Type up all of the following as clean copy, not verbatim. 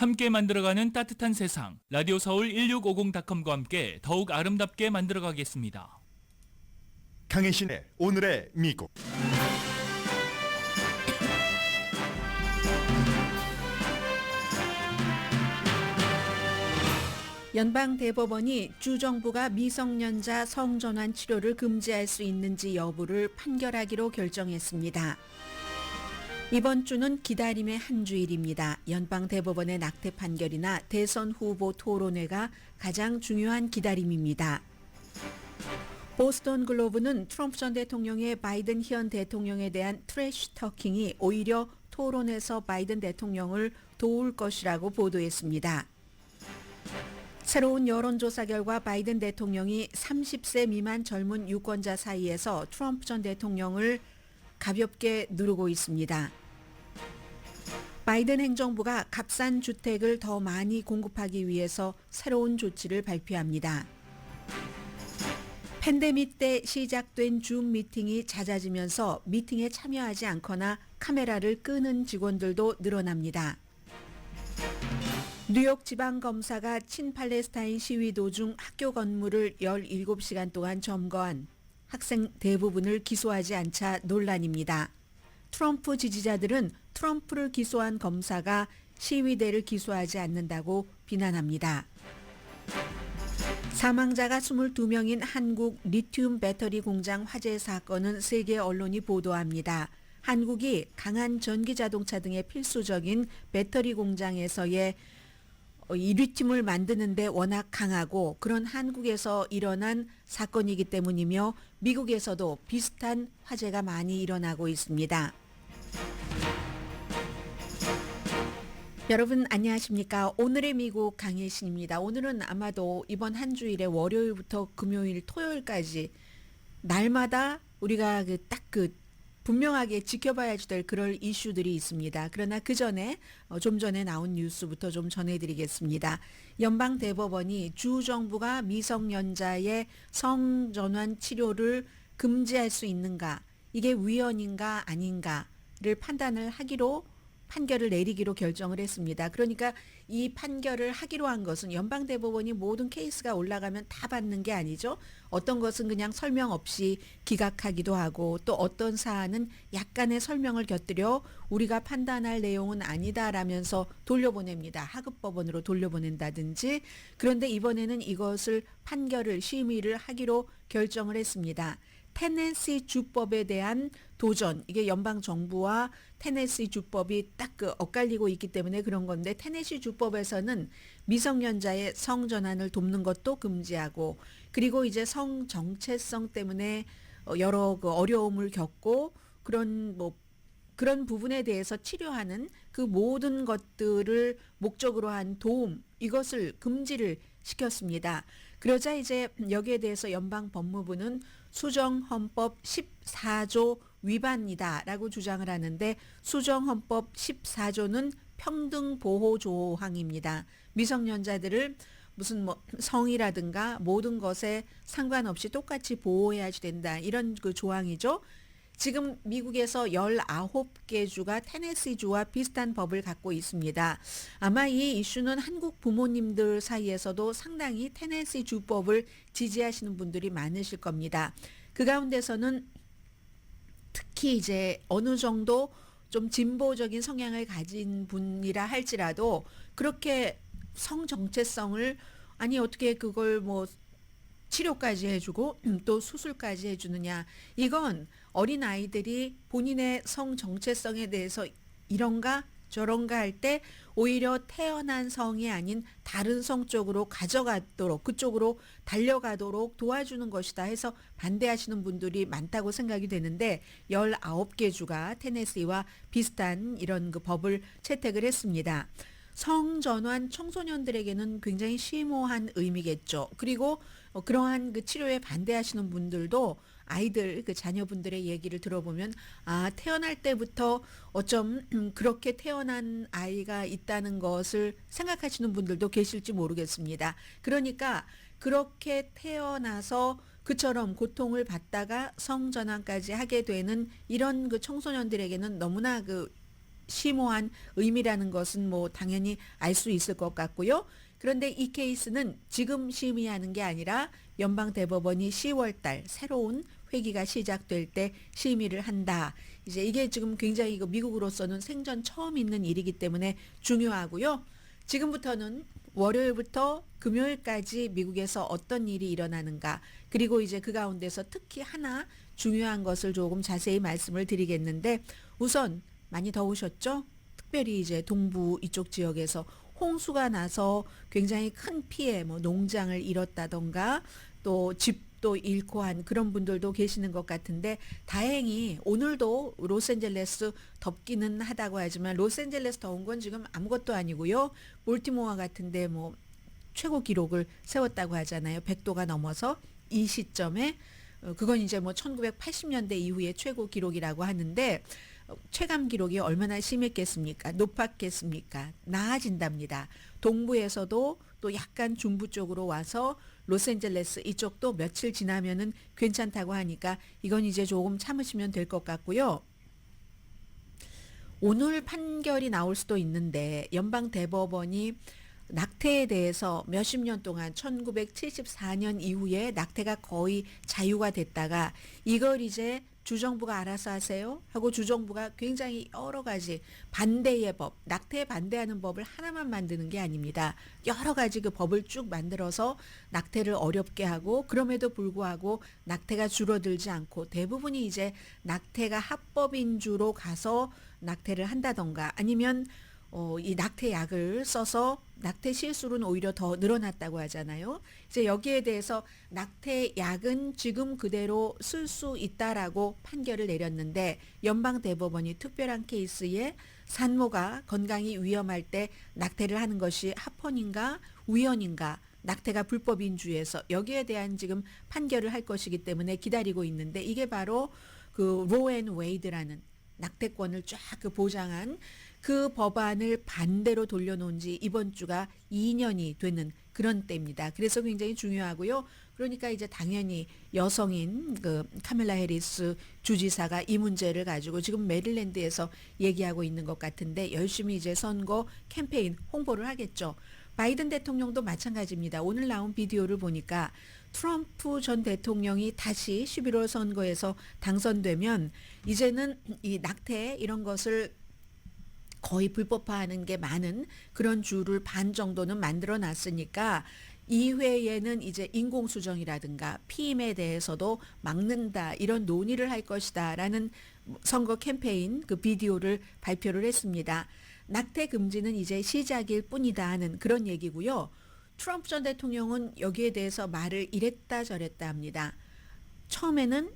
함께 만들어가는 따뜻한 세상, 라디오 서울 1650.com과 함께 더욱 아름답게 만들어가겠습니다. 강혜신의 오늘의 미국. 연방대법원이 주정부가 미성년자 성전환 치료를 금지할 수 있는지 여부를 판결하기로 결정했습니다. 이번 주는 기다림의 한 주일입니다. 연방대법원의 낙태 판결이나 대선 후보 토론회가 가장 중요한 기다림입니다. 보스턴 글로브는 트럼프 전 대통령의 바이든 현 대통령에 대한 트래시 터킹이 오히려 토론에서 바이든 대통령을 도울 것이라고 보도했습니다. 새로운 여론조사 결과 바이든 대통령이 30세 미만 젊은 유권자 사이에서 트럼프 전 대통령을 가볍게 누르고 있습니다. 바이든 행정부가 값싼 주택을 더 많이 공급하기 위해서 새로운 조치를 발표합니다. 팬데믹 때 시작된 줌 미팅이 잦아지면서 미팅에 참여하지 않거나 카메라를 끄는 직원들도 늘어납니다. 뉴욕 지방검사가 친팔레스타인 시위 도중 학교 건물을 17시간 동안 점거한 학생 대부분을 기소하지 않자 논란입니다. 트럼프 지지자들은 트럼프를 기소한 검사가 시위대를 기소하지 않는다고 비난합니다. 사망자가 22명인 한국 리튬 배터리 공장 화재 사건은 세계 언론이 보도합니다. 한국이 강한 전기자동차 등의 필수적인 배터리 공장에서의 이 리튬을 만드는데 워낙 강하고 그런 한국에서 일어난 사건이기 때문이며 미국에서도 비슷한 화재가 많이 일어나고 있습니다. 여러분 안녕하십니까? 오늘의 미국 강혜신입니다. 오늘은 아마도 이번 한 주일에 월요일부터 금요일, 토요일까지 날마다 우리가 분명하게 지켜봐야 될 그럴 이슈들이 있습니다. 그러나 그 전에 좀 전에 나온 뉴스부터 좀 전해드리겠습니다. 연방대법원이 주정부가 미성년자의 성전환 치료를 금지할 수 있는가, 이게 위헌인가 아닌가를 판단을 하기로 판결을 내리기로 결정을 했습니다. 그러니까 이 판결을 하기로 한 것은 연방대법원이 모든 케이스가 올라가면 다 받는 게 아니죠. 어떤 것은 그냥 설명 없이 기각하기도 하고 또 어떤 사안은 약간의 설명을 곁들여 우리가 판단할 내용은 아니다라면서 돌려보냅니다. 하급법원으로 돌려보낸다든지. 그런데 이번에는 이것을 판결을 심의를 하기로 결정을 했습니다. 테네시 주법에 대한 도전, 이게 연방 정부와 테네시 주법이 딱 엇갈리고 있기 때문에 그런 건데, 테네시 주법에서는 미성년자의 성전환을 돕는 것도 금지하고, 그리고 이제 성 정체성 때문에 여러 어려움을 겪고 그런 부분에 대해서 치료하는 그 모든 것들을 목적으로 한 도움, 이것을 금지를 시켰습니다. 그러자 이제 여기에 대해서 연방법무부는 수정헌법 14조 위반이다라고 주장을 하는데, 수정헌법 14조는 평등보호조항입니다. 미성년자들을 무슨 성이라든가 모든 것에 상관없이 똑같이 보호해야 된다, 이런 그 조항이죠. 지금 미국에서 19개 주가 테네시주와 비슷한 법을 갖고 있습니다. 아마 이 이슈는 한국 부모님들 사이에서도 상당히 테네시 주법을 지지하시는 분들이 많으실 겁니다. 그 가운데서는 특히 이제 어느 정도 좀 진보적인 성향을 가진 분이라 할지라도 그렇게 성 정체성을 어떻게 그걸 치료까지 해주고 또 수술까지 해주느냐. 이건 어린아이들이 본인의 성 정체성에 대해서 이런가 저런가 할 때 오히려 태어난 성이 아닌 다른 성 쪽으로 가져가도록, 그쪽으로 달려가도록 도와주는 것이다 해서 반대하시는 분들이 많다고 생각이 되는데, 19개 주가 테네시와 비슷한 이런 그 법을 채택을 했습니다. 성전환 청소년들에게는 굉장히 심오한 의미겠죠. 그리고 그러한 그 치료에 반대하시는 분들도 아이들, 그 자녀분들의 얘기를 들어보면 태어날 때부터 어쩜 그렇게 태어난 아이가 있다는 것을 생각하시는 분들도 계실지 모르겠습니다. 그러니까 그렇게 태어나서 그처럼 고통을 받다가 성전환까지 하게 되는 이런 그 청소년들에게는 너무나 심오한 의미라는 것은 뭐 당연히 알 수 있을 것 같고요. 그런데 이 케이스는 지금 심의하는 게 아니라 연방대법원이 10월 달 새로운 회기가 시작될 때 심의를 한다. 이제 이게 지금 굉장히 이거 미국으로서는 생전 처음 있는 일이기 때문에 중요하고요. 지금부터는 월요일부터 금요일까지 미국에서 어떤 일이 일어나는가, 그리고 이제 그 가운데서 특히 하나 중요한 것을 조금 자세히 말씀을 드리겠는데, 우선 많이 더우셨죠? 특별히 이제 동부 이쪽 지역에서 홍수가 나서 굉장히 큰 피해, 뭐 농장을 잃었다던가 또 집도 잃고 한 그런 분들도 계시는 것 같은데, 다행히 오늘도 로스앤젤레스 덥기는 하다고 하지만 로스앤젤레스 더운 건 지금 아무것도 아니고요. 볼티모어 같은데 뭐 최고 기록을 세웠다고 하잖아요. 100도가 넘어서 이 시점에 그건 이제 뭐 1980년대 이후의 최고 기록이라고 하는데, 체감 기록이 얼마나 심했겠습니까? 높았겠습니까? 나아진답니다. 동부에서도 또 약간 중부 쪽으로 와서 로스앤젤레스 이쪽도 며칠 지나면은 괜찮다고 하니까 이건 이제 조금 참으시면 될 것 같고요. 오늘 판결이 나올 수도 있는데, 연방대법원이 낙태에 대해서 몇십 년 동안 1974년 이후에 낙태가 거의 자유가 됐다가 이걸 이제 주정부가 알아서 하세요 하고 주정부가 굉장히 여러 가지 반대의 법, 낙태에 반대하는 법을 하나만 만드는 게 아닙니다. 여러 가지 그 법을 쭉 만들어서 낙태를 어렵게 하고, 그럼에도 불구하고 낙태가 줄어들지 않고 대부분이 이제 낙태가 합법인 주로 가서 낙태를 한다던가, 아니면 이 낙태약을 써서 낙태 실수는 오히려 더 늘어났다고 하잖아요. 이제 여기에 대해서 낙태약은 지금 그대로 쓸 수 있다라고 판결을 내렸는데, 연방대법원이 특별한 케이스에 산모가 건강이 위험할 때 낙태를 하는 것이 합헌인가 위헌인가, 낙태가 불법인 주에서 여기에 대한 지금 판결을 할 것이기 때문에 기다리고 있는데, 이게 바로 그 로 앤 웨이드라는 낙태권을 쫙 그 보장한 그 법안을 반대로 돌려놓은 지 이번 주가 2년이 되는 그런 때입니다. 그래서 굉장히 중요하고요. 그러니까 이제 당연히 여성인 그 카멜라 해리스 주지사가 이 문제를 가지고 지금 메릴랜드에서 얘기하고 있는 것 같은데, 열심히 이제 선거 캠페인 홍보를 하겠죠. 바이든 대통령도 마찬가지입니다. 오늘 나온 비디오를 보니까 트럼프 전 대통령이 다시 11월 선거에서 당선되면 이제는 이 낙태 이런 것을 거의 불법화하는 게 많은 그런 주를 반 정도는 만들어 놨으니까 이회에는 이제 인공수정이라든가 피임에 대해서도 막는다, 이런 논의를 할 것이다 라는 선거 캠페인 그 비디오를 발표를 했습니다. 낙태 금지는 이제 시작일 뿐이다 하는 그런 얘기고요. 트럼프 전 대통령은 여기에 대해서 말을 이랬다 저랬다 합니다. 처음에는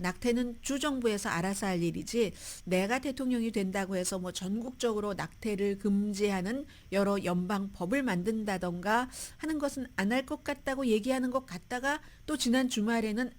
낙태는 주정부에서 알아서 할 일이지, 내가 대통령이 된다고 해서 뭐 전국적으로 낙태를 금지하는 여러 연방 법을 만든다던가 하는 것은 안 할 것 같다고 얘기하는 것 같다가, 또 지난 주말에는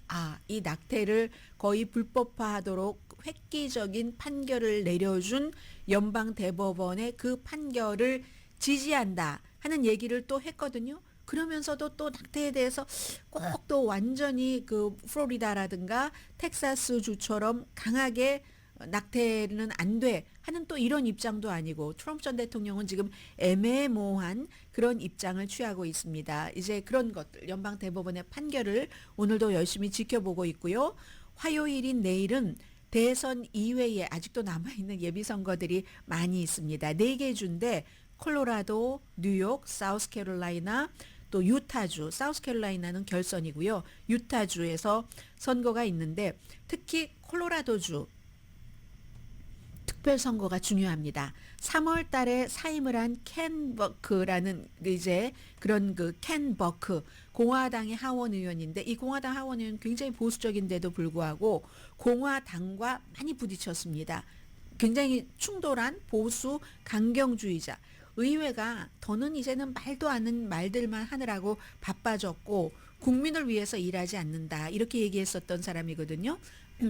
이 낙태를 거의 불법화하도록 획기적인 판결을 내려준 연방 대법원의 그 판결을 지지한다 하는 얘기를 또 했거든요. 그러면서도 또 낙태에 대해서 꼭 또 완전히 그 플로리다라든가 텍사스 주처럼 강하게 낙태는 안 돼 하는 또 이런 입장도 아니고, 트럼프 전 대통령은 지금 애매모호한 그런 입장을 취하고 있습니다. 이제 그런 것들, 연방 대법원의 판결을 오늘도 열심히 지켜보고 있고요. 화요일인 내일은 대선 이외에 아직도 남아있는 예비선거들이 많이 있습니다. 4개 주인데 콜로라도, 뉴욕, 사우스캐롤라이나, 또 유타주, 사우스캐롤라이나는 결선이고요. 유타주에서 선거가 있는데, 특히 콜로라도주 특별선거가 중요합니다. 3월 달에 사임을 한 켄 버크라는 이제 그런 그 켄 버크 공화당의 하원 의원인데, 이 공화당 하원 의원 굉장히 보수적인데도 불구하고 공화당과 많이 부딪혔습니다. 굉장히 충돌한 보수 강경주의자. 의회가 더는 이제는 말도 않는 말들만 하느라고 바빠졌고 국민을 위해서 일하지 않는다, 이렇게 얘기했었던 사람이거든요.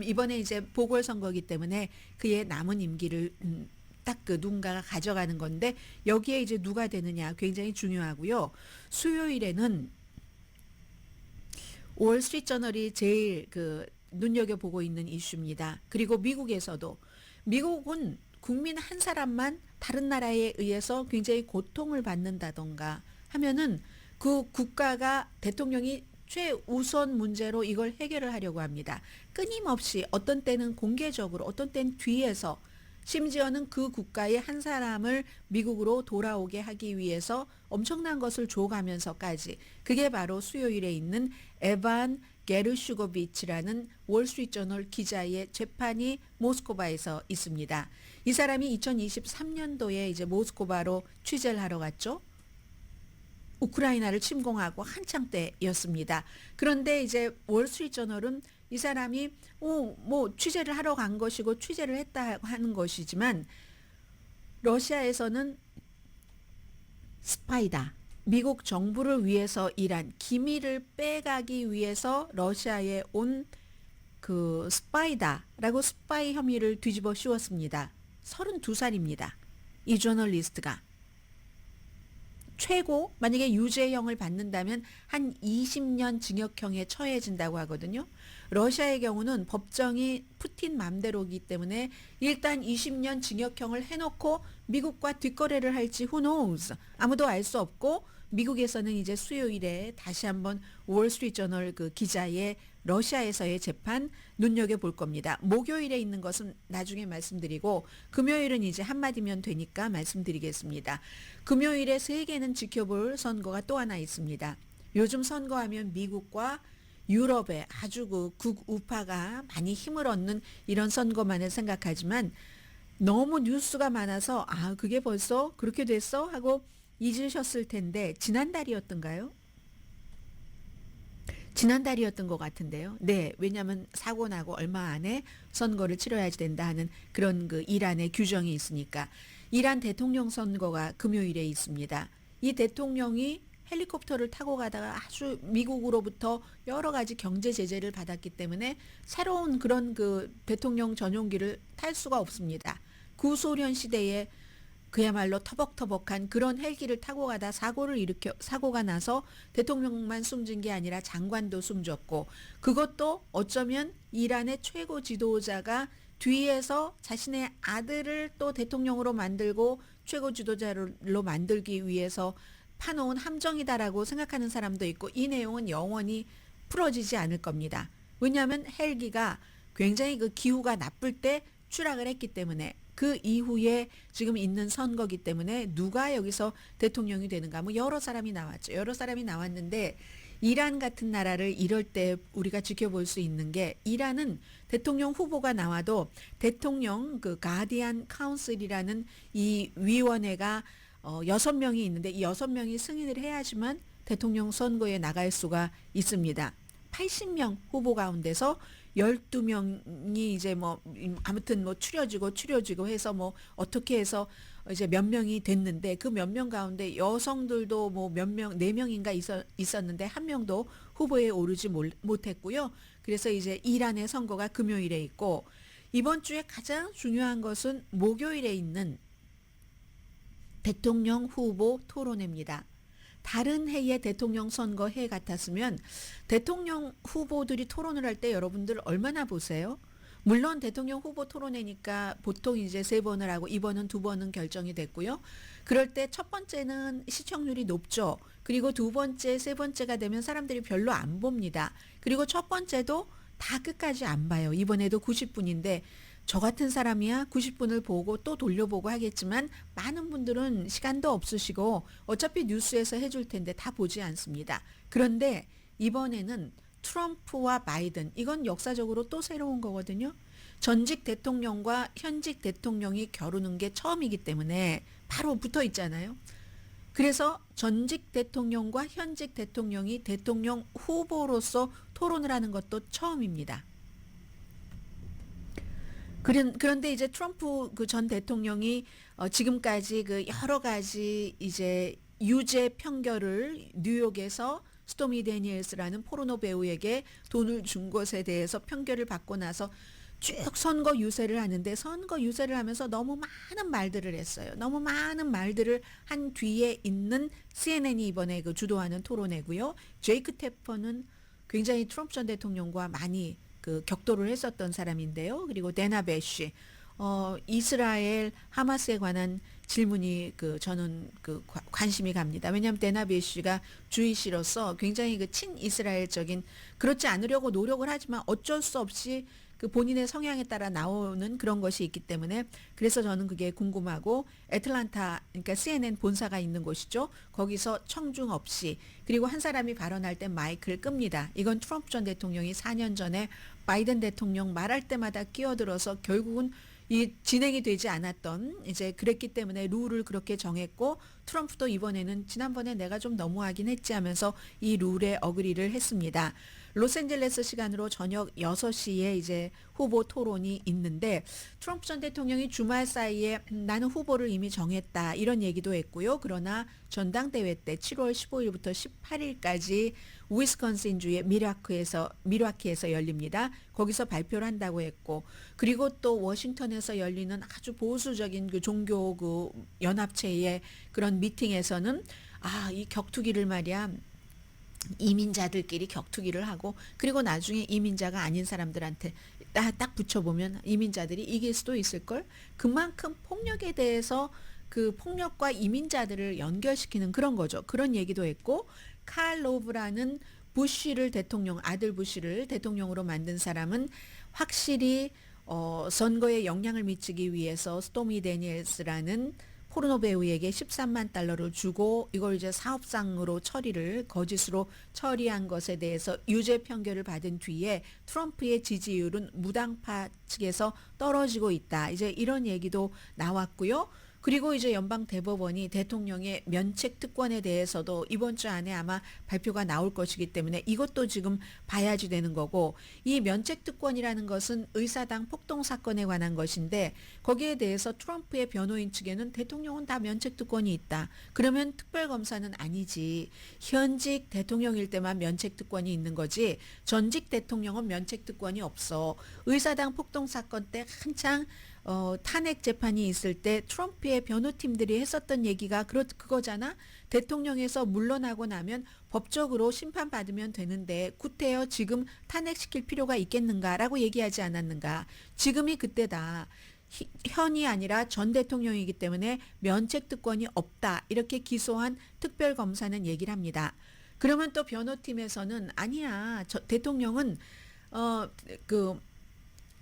이번에 이제 보궐선거이기 때문에 그의 남은 임기를 딱 그 누군가가 가져가는 건데, 여기에 이제 누가 되느냐 굉장히 중요하고요. 수요일에는 월스트리트저널이 제일 그 눈여겨보고 있는 이슈입니다. 그리고 미국에서도, 미국은 국민 한 사람만 다른 나라에 의해서 굉장히 고통을 받는다던가 하면은 그 국가가 대통령이 최우선 문제로 이걸 해결을 하려고 합니다. 끊임없이 어떤 때는 공개적으로 어떤 때는 뒤에서 심지어는 그 국가의 한 사람을 미국으로 돌아오게 하기 위해서 엄청난 것을 줘가면서까지 그게 바로 수요일에 있는 에반 게르슈고비치라는 월스트리트저널 기자의 재판이 모스크바에서 있습니다. 이 사람이 2023년도에 이제 모스크바로 취재를 하러 갔죠. 우크라이나를 침공하고 한창 때였습니다. 그런데 이제 월스트리트저널은 이 사람이 뭐 취재를 하러 간 것이고 취재를 했다 하는 것이지만 러시아에서는 스파이다. 미국 정부를 위해서 일한 기밀을 빼가기 위해서 러시아에 온 그 스파이다라고 스파이 혐의를 뒤집어 씌웠습니다. 32살입니다. 이 저널리스트가. 최고 만약에 유죄형을 받는다면 한 20년 징역형에 처해진다고 하거든요. 러시아의 경우는 법정이 푸틴 맘대로이기 때문에 일단 20년 징역형을 해놓고 미국과 뒷거래를 할지 who knows. 아무도 알 수 없고 미국에서는 이제 수요일에 다시 한번 월스트리트저널 그 기자의 러시아에서의 재판 눈여겨볼 겁니다. 목요일에 있는 것은 나중에 말씀드리고 금요일은 이제 한마디면 되니까 말씀드리겠습니다. 금요일에 세계는 지켜볼 선거가 또 하나 있습니다. 요즘 선거하면 미국과 유럽의 아주 그 극우파가 많이 힘을 얻는 이런 선거만을 생각하지만 너무 뉴스가 많아서 그게 벌써 그렇게 됐어? 하고 잊으셨을 텐데 지난달이었던가요? 지난달이었던 것 같은데요. 네, 왜냐하면 사고 나고 얼마 안에 선거를 치러야 된다 하는 그런 그 이란의 규정이 있으니까. 이란 대통령 선거가 금요일에 있습니다. 이 대통령이 헬리콥터를 타고 가다가 아주 미국으로부터 여러 가지 경제 제재를 받았기 때문에 새로운 그런 그 대통령 전용기를 탈 수가 없습니다. 구소련 시대에 그야말로 터벅터벅한 그런 헬기를 타고 가다 사고가 나서 대통령만 숨진 게 아니라 장관도 숨졌고 그것도 어쩌면 이란의 최고 지도자가 뒤에서 자신의 아들을 또 대통령으로 만들고 최고 지도자로 만들기 위해서 파놓은 함정이다라고 생각하는 사람도 있고 이 내용은 영원히 풀어지지 않을 겁니다. 왜냐하면 헬기가 굉장히 그 기후가 나쁠 때 추락을 했기 때문에 그 이후에 지금 있는 선거기 때문에 누가 여기서 대통령이 되는가 뭐 여러 사람이 나왔죠. 여러 사람이 나왔는데 이란 같은 나라를 이럴 때 우리가 지켜볼 수 있는 게 이란은 대통령 후보가 나와도 대통령 그 가디안 카운슬이라는 이 위원회가 6명이 있는데 이 6명이 승인을 해야지만 대통령 선거에 나갈 수가 있습니다. 80명 후보 가운데서 12명이 이제 뭐 아무튼 뭐 추려지고 해서 뭐 어떻게 해서 이제 몇 명이 됐는데 그 몇 명 가운데 여성들도 뭐 몇 명, 4명인가 있었는데 한 명도 후보에 오르지 못했고요. 그래서 이제 이란의 선거가 금요일에 있고 이번 주에 가장 중요한 것은 목요일에 있는 대통령 후보 토론회입니다. 다른 해의 대통령 선거 해 같았으면 대통령 후보들이 토론을 할 때 여러분들 얼마나 보세요? 물론 대통령 후보 토론회니까 보통 이제 3번을 하고 이번은 2번은 결정이 됐고요. 그럴 때 첫 번째는 시청률이 높죠. 그리고 두 번째, 세 번째가 되면 사람들이 별로 안 봅니다. 그리고 첫 번째도 다 끝까지 안 봐요. 이번에도 90분인데 저 같은 사람이야 90분을 보고 또 돌려보고 하겠지만 많은 분들은 시간도 없으시고 어차피 뉴스에서 해줄 텐데 다 보지 않습니다. 그런데 이번에는 트럼프와 바이든 이건 역사적으로 또 새로운 거거든요. 전직 대통령과 현직 대통령이 겨루는 게 처음이기 때문에 바로 붙어 있잖아요. 그래서 전직 대통령과 현직 대통령이 대통령 후보로서 토론을 하는 것도 처음입니다. 그런데 이제 트럼프 그 전 대통령이 지금까지 그 여러 가지 이제 유죄 판결을 뉴욕에서 스토미 데니엘스라는 포르노 배우에게 돈을 준 것에 대해서 판결을 받고 나서 쭉 선거 유세를 하는데 선거 유세를 하면서 너무 많은 말들을 했어요. 너무 많은 말들을 한 뒤에 있는 CNN이 이번에 그 주도하는 토론회고요. 제이크 테퍼는 굉장히 트럼프 전 대통령과 많이 그 격돌을 했었던 사람인데요. 그리고 데나 배쉬 이스라엘 하마스에 관한 질문이 저는 관심이 갑니다. 왜냐하면 데나비에 씨가 주이시로서 굉장히 친이스라엘적인, 그렇지 않으려고 노력을 하지만 어쩔 수 없이 본인의 성향에 따라 나오는 그런 것이 있기 때문에, 그래서 저는 그게 궁금하고, 애틀란타, 그러니까 CNN 본사가 있는 곳이죠. 거기서 청중 없이, 그리고 한 사람이 발언할 때 마이크를 끕니다. 이건 트럼프 전 대통령이 4년 전에 바이든 대통령 말할 때마다 끼어들어서 결국은 이 진행이 되지 않았던, 이제 그랬기 때문에 룰을 그렇게 정했고, 트럼프도 이번에는 지난번에 내가 좀 너무하긴 했지 하면서 이 룰에 어그리를 했습니다. 로스앤젤레스 시간으로 저녁 6시에 이제 후보 토론이 있는데, 트럼프 전 대통령이 주말 사이에 나는 후보를 이미 정했다 이런 얘기도 했고요. 그러나 전당대회 때 7월 15일부터 18일까지 위스콘신주의 미라키에서 열립니다. 거기서 발표를 한다고 했고, 그리고 또 워싱턴에서 열리는 아주 보수적인 종교 연합체의 그런 미팅에서는 이 격투기를 말이야, 이민자들끼리 격투기를 하고, 그리고 나중에 이민자가 아닌 사람들한테 딱 붙여보면 이민자들이 이길 수도 있을걸? 그만큼 폭력에 대해서 폭력과 이민자들을 연결시키는 그런 거죠. 그런 얘기도 했고, 칼 로브라는 아들 부시를 대통령으로 만든 사람은 확실히 선거에 영향을 미치기 위해서 스토미 데니엘스라는 포르노 배우에게 13만 달러를 주고 이걸 이제 사업상으로 거짓으로 처리한 것에 대해서 유죄 판결을 받은 뒤에 트럼프의 지지율은 무당파 측에서 떨어지고 있다. 이제 이런 얘기도 나왔고요. 그리고 이제 연방 대법원이 대통령의 면책 특권에 대해서도 이번 주 안에 아마 발표가 나올 것이기 때문에 이것도 지금 봐야지 되는 거고, 이 면책 특권이라는 것은 의사당 폭동 사건에 관한 것인데, 거기에 대해서 트럼프의 변호인 측에는 대통령은 다 면책 특권이 있다. 그러면 특별검사는 아니지. 현직 대통령일 때만 면책 특권이 있는 거지 전직 대통령은 면책 특권이 없어. 의사당 폭동 사건 때 한창 탄핵 재판이 있을 때 트럼프의 변호팀들이 했었던 얘기가 그거잖아. 대통령에서 물러나고 나면 법적으로 심판받으면 되는데 구태여 지금 탄핵시킬 필요가 있겠는가라고 얘기하지 않았는가. 지금이 그때다. 현이 아니라 전 대통령이기 때문에 면책특권이 없다. 이렇게 기소한 특별검사는 얘기를 합니다. 그러면 또 변호팀에서는 아니야. 대통령은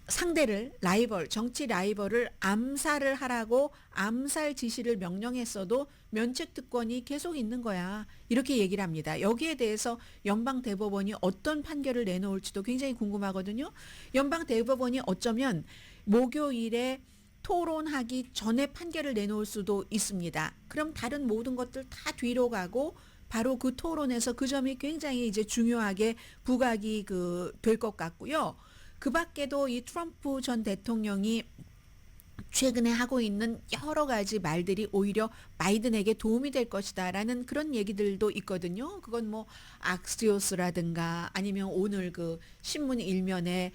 상대를 정치 라이벌을 암살을 하라고 암살 지시를 명령했어도 면책특권이 계속 있는 거야. 이렇게 얘기를 합니다. 여기에 대해서 연방대법원이 어떤 판결을 내놓을지도 굉장히 궁금하거든요. 연방대법원이 어쩌면 목요일에 토론하기 전에 판결을 내놓을 수도 있습니다. 그럼 다른 모든 것들 다 뒤로 가고 바로 그 토론에서 그 점이 굉장히 이제 중요하게 부각이 될 것 같고요. 그 밖에도 이 트럼프 전 대통령이 최근에 하고 있는 여러 가지 말들이 오히려 바이든에게 도움이 될 것이다라는 그런 얘기들도 있거든요. 그건 뭐 악시오스라든가 아니면 오늘 신문 일면에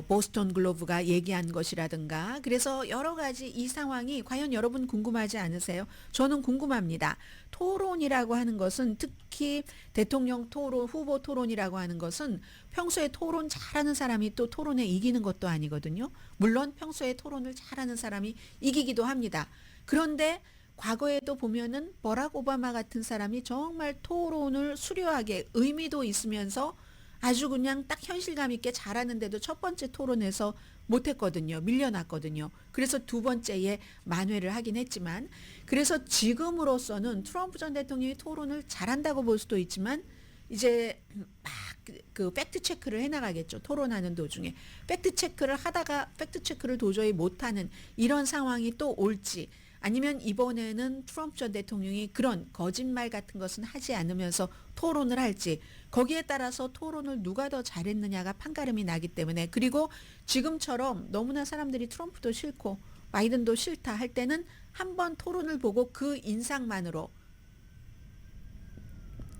보스턴 글로브가 얘기한 것이라든가. 그래서 여러 가지 이 상황이 과연 여러분 궁금하지 않으세요? 저는 궁금합니다. 토론이라고 하는 것은, 특히 대통령 토론, 후보 토론이라고 하는 것은 평소에 토론 잘하는 사람이 또 토론에 이기는 것도 아니거든요. 물론 평소에 토론을 잘하는 사람이 이기기도 합니다. 그런데 과거에도 보면은 버락 오바마 같은 사람이 정말 토론을 수려하게 의미도 있으면서 아주 그냥 딱 현실감 있게 잘하는데도 첫 번째 토론에서 못했거든요. 밀려났거든요. 그래서 두 번째에 만회를 하긴 했지만, 그래서 지금으로서는 트럼프 전 대통령이 토론을 잘한다고 볼 수도 있지만 이제 막 팩트 체크를 해나가겠죠. 토론하는 도중에 팩트 체크를 하다가 팩트 체크를 도저히 못하는 이런 상황이 또 올지, 아니면 이번에는 트럼프 전 대통령이 그런 거짓말 같은 것은 하지 않으면서 토론을 할지, 거기에 따라서 토론을 누가 더 잘했느냐가 판가름이 나기 때문에, 그리고 지금처럼 너무나 사람들이 트럼프도 싫고 바이든도 싫다 할 때는 한번 토론을 보고 그 인상만으로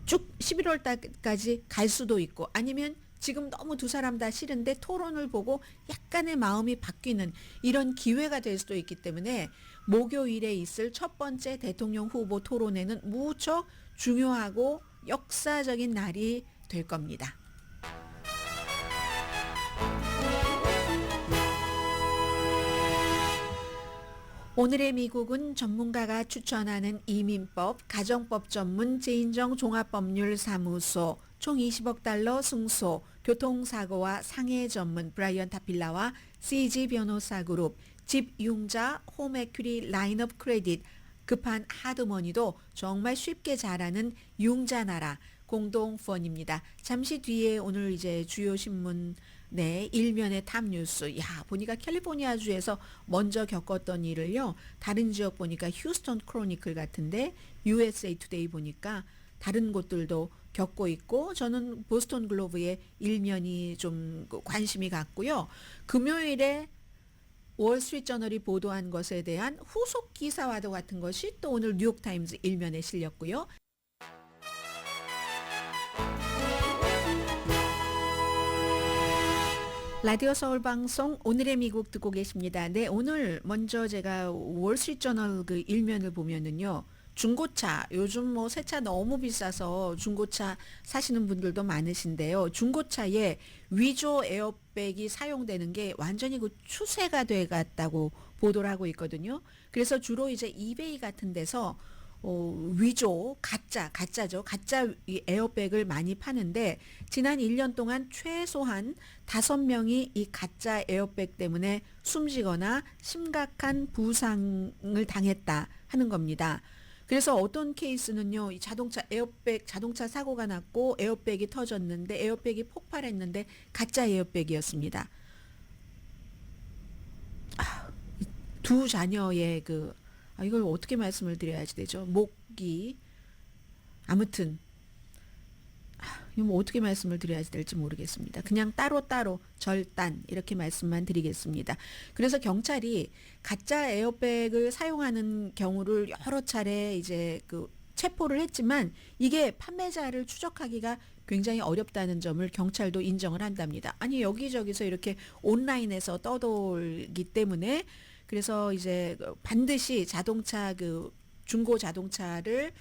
쭉 11월 달까지 갈 수도 있고, 아니면 지금 너무 두 사람 다 싫은데 토론을 보고 약간의 마음이 바뀌는 이런 기회가 될 수도 있기 때문에 목요일에 있을 첫 번째 대통령 후보 토론회는 무척 중요하고 역사적인 날이 될 겁니다. 오늘의 미국은 전문가가 추천하는 이민법, 가정법 전문 제인정 종합법률사무소, 총 20억 달러 승소, 교통사고와 상해 전문 브라이언 타필라와 CG 변호사 그룹, 집융자 홈에큐리 라인업 크레딧, 급한 하드머니도 정말 쉽게 잘하는 융자나라 공동펀입니다. 잠시 뒤에 오늘 이제 주요 신문 네, 일면의 탑 뉴스. 야, 보니까 캘리포니아주에서 먼저 겪었던 일을요. 다른 지역 보니까 휴스턴 크로니클 같은데 USA 투데이 보니까 다른 곳들도 겪고 있고 저는 보스턴 글로브의 일면이 좀 관심이 갔고요. 금요일에 월스트리트 저널이 보도한 것에 대한 후속 기사와도 같은 것이 또 오늘 뉴욕타임즈 일면에 실렸고요. 라디오 서울 방송 오늘의 미국 듣고 계십니다. 네, 오늘 먼저 제가 월스트리트 저널 그 일면을 보면은요. 중고차 요즘 뭐 새 차 너무 비싸서 중고차 사시는 분들도 많으신데요. 중고차에 위조 에어백이 사용되는 게 완전히 그 추세가 돼 갔다고 보도를 하고 있거든요. 그래서 주로 이제 이베이 같은 데서 위조, 가짜죠. 가짜 이 에어백을 많이 파는데 지난 1년 동안 최소한 5명이 이 가짜 에어백 때문에 숨지거나 심각한 부상을 당했다 하는 겁니다. 그래서 어떤 케이스는요, 이 자동차 사고가 났고 에어백이 터졌는데 에어백이 폭발했는데 가짜 에어백이었습니다. 두 자녀의 이걸 어떻게 말씀을 드려야지 되죠? 목이 아무튼 이거 뭐 어떻게 말씀을 드려야 될지 모르겠습니다. 그냥 따로따로 절단 이렇게 말씀만 드리겠습니다. 그래서 경찰이 가짜 에어백을 사용하는 경우를 여러 차례 이제 체포를 했지만 이게 판매자를 추적하기가 굉장히 어렵다는 점을 경찰도 인정을 한답니다. 아니 여기저기서 이렇게 온라인에서 떠돌기 때문에 그래서 이제 반드시 자동차 중고 자동차를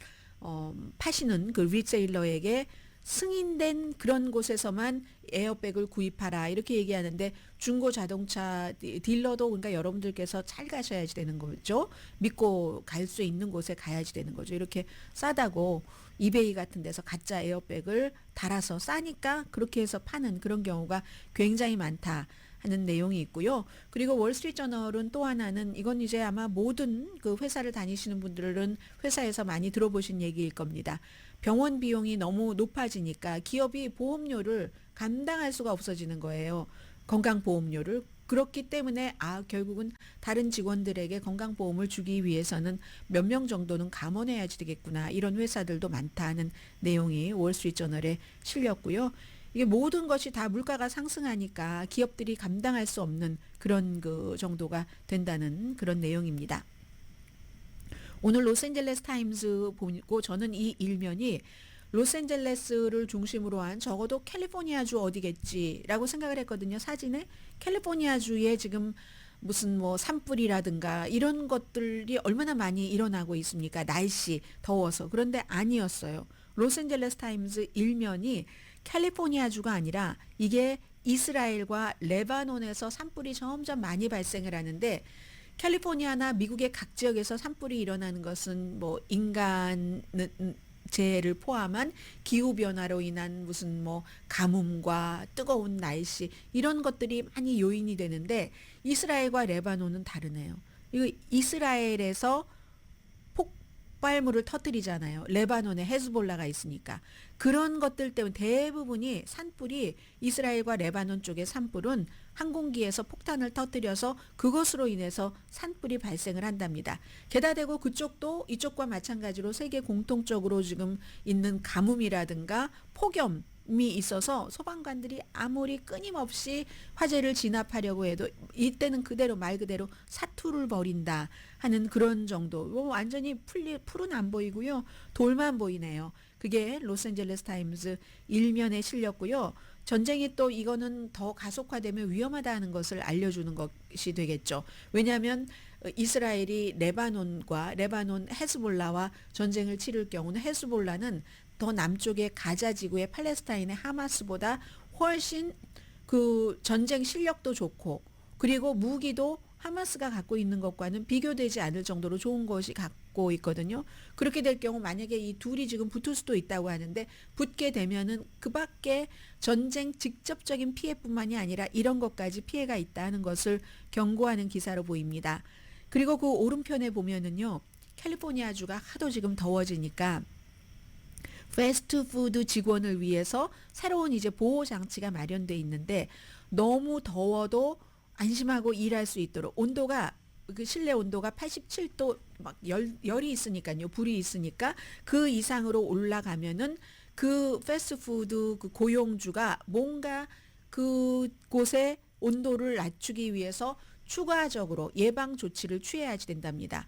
파시는 그 리세일러에게 승인된 그런 곳에서만 에어백을 구입하라 이렇게 얘기하는데 중고 자동차 딜러도 그러니까 여러분들께서 잘 가셔야지 되는 거죠. 믿고 갈 수 있는 곳에 가야지 되는 거죠. 이렇게 싸다고 이베이 같은 데서 가짜 에어백을 달아서 싸니까 그렇게 해서 파는 그런 경우가 굉장히 많다 하는 내용이 있고요. 그리고 월스트리트 저널은 또 하나는 이건 이제 아마 모든 그 회사를 다니시는 분들은 회사에서 많이 들어보신 얘기일 겁니다. 병원 비용이 너무 높아지니까 기업이 보험료를 감당할 수가 없어지는 거예요. 건강보험료를. 그렇기 때문에 결국은 다른 직원들에게 건강보험을 주기 위해서는 몇 명 정도는 감원해야지 되겠구나. 이런 회사들도 많다는 내용이 월스트리트 저널에 실렸고요. 이게 모든 것이 다 물가가 상승하니까 기업들이 감당할 수 없는 그런 정도가 된다는 그런 내용입니다. 오늘 로스앤젤레스 타임즈 보고 저는 이 일면이 로스앤젤레스를 중심으로 한 적어도 캘리포니아주 어디겠지라고 생각을 했거든요. 사진에 캘리포니아주에 지금 무슨 뭐 산불이라든가 이런 것들이 얼마나 많이 일어나고 있습니까? 날씨 더워서. 그런데 아니었어요. 로스앤젤레스 타임즈 일면이 캘리포니아주가 아니라 이게 이스라엘과 레바논에서 산불이 점점 많이 발생을 하는데 캘리포니아나 미국의 각 지역에서 산불이 일어나는 것은 뭐 인간 재해를 포함한 기후변화로 인한 무슨 뭐 가뭄과 뜨거운 날씨 이런 것들이 많이 요인이 되는데 이스라엘과 레바논은 다르네요. 이거 이스라엘에서 폭발물을 터뜨리잖아요. 레바논에 헤즈볼라가 있으니까. 그런 것들 때문에 대부분이 산불이 이스라엘과 레바논 쪽의 산불은 항공기에서 폭탄을 터뜨려서 그것으로 인해서 산불이 발생을 한답니다. 게다 대고 그쪽도 이쪽과 마찬가지로 세계 공통적으로 지금 있는 가뭄이라든가 폭염이 있어서 소방관들이 아무리 끊임없이 화재를 진압하려고 해도 이때는 그대로 말 그대로 사투를 벌인다 하는 그런 정도. 완전히 풀은 안 보이고요. 돌만 보이네요. 그게 로스앤젤레스 타임즈 일면에 실렸고요. 전쟁이 또 이거는 더 가속화되면 위험하다는 것을 알려주는 것이 되겠죠. 왜냐하면 이스라엘이 레바논 헤즈볼라와 전쟁을 치를 경우는 헤즈볼라는 더 남쪽의 가자 지구의 팔레스타인의 하마스보다 훨씬 그 전쟁 실력도 좋고 그리고 무기도 하마스가 갖고 있는 것과는 비교되지 않을 정도로 좋은 것이 갖고 있거든요. 그렇게 될 경우 만약에 이 둘이 지금 붙을 수도 있다고 하는데 붙게 되면은 그 밖에 전쟁 직접적인 피해뿐만이 아니라 이런 것까지 피해가 있다는 것을 경고하는 기사로 보입니다. 그리고 그 오른편에 보면은요. 캘리포니아주가 하도 지금 더워지니까 패스트푸드 직원을 위해서 새로운 이제 보호 장치가 마련돼 있는데 너무 더워도 안심하고 일할 수 있도록 온도가 그 실내 온도가 87도 막 열이 있으니까요. 불이 있으니까 그 이상으로 올라가면은 그 패스트푸드 그 고용주가 뭔가 그곳의 온도를 낮추기 위해서 추가적으로 예방 조치를 취해야지 된답니다.